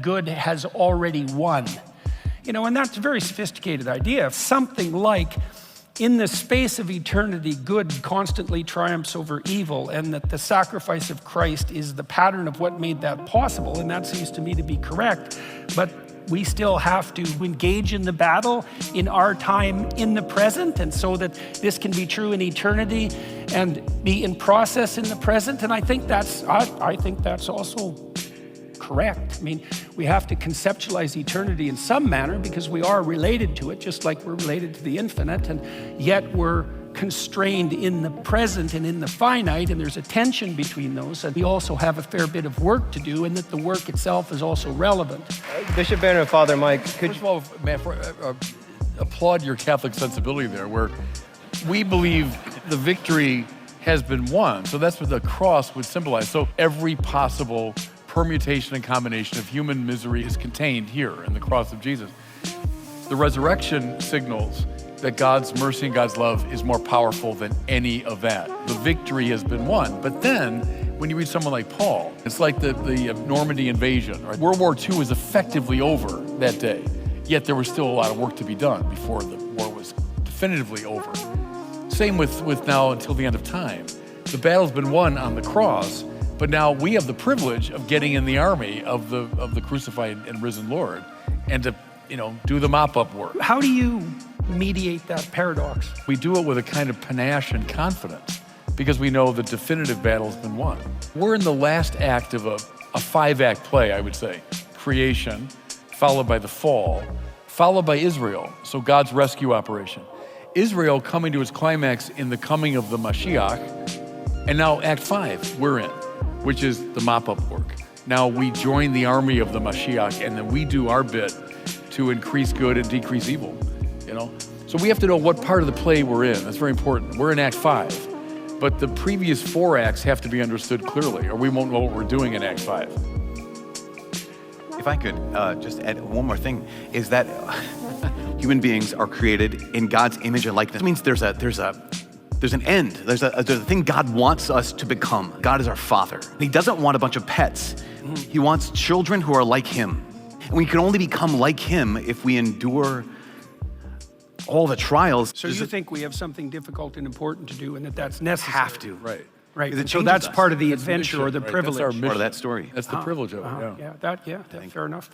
good has already won. You know, and that's a very sophisticated idea. Something like, in the space of eternity, good constantly triumphs over evil, and that the sacrifice of Christ is the pattern of what made that possible, and that seems to me to be correct. But we still have to engage in the battle in our time in the present, and so that this can be true in eternity and be in process in the present. And I think that's also correct. I mean, we have to conceptualize eternity in some manner because we are related to it, just like we're related to the infinite, and yet we're constrained in the present and in the finite, and there's a tension between those. And we also have a fair bit of work to do, and that the work itself is also relevant. Bishop Banner and Father Mike, could First of all, Matt, applaud your Catholic sensibility there, where we believe the victory has been won. So that's what the cross would symbolize. So every possible permutation and combination of human misery is contained here in the cross of Jesus. The resurrection signals that God's mercy and God's love is more powerful than any of that. The victory has been won. But then, when you read someone like Paul, it's like the Normandy invasion. Right? World War II is effectively over that day, yet there was still a lot of work to be done before the war was definitively over. Same with now until the end of time. The battle's been won on the cross, but now we have the privilege of getting in the army of the crucified and risen Lord, and to do the mop-up work. How do you mediate that paradox? We do it with a kind of panache and confidence because we know the definitive battle's been won. We're in the last act of a 5-act play, I would say. Creation, followed by the fall, followed by Israel, so God's rescue operation. Israel coming to its climax in the coming of the Mashiach, and now Act 5 we're in, which is the mop-up work. Now we join the army of the Mashiach, and then we do our bit to increase good and decrease evil. So we have to know what part of the play we're in. That's very important. We're in Act 5, but the previous 4 acts have to be understood clearly, or we won't know what we're doing in Act 5. If I could just add one more thing, is that human beings are created in God's image and likeness. It means there's an end. There's a thing God wants us to become. God is our Father. He doesn't want a bunch of pets. He wants children who are like Him. And we can only become like Him if we endure all the trials. So you think we have something difficult and important to do, and that's necessary? Have to. Right. Right. So that's part of the adventure or the That's privilege. our mission. Part of that story. That's the privilege of it, yeah. Fair enough.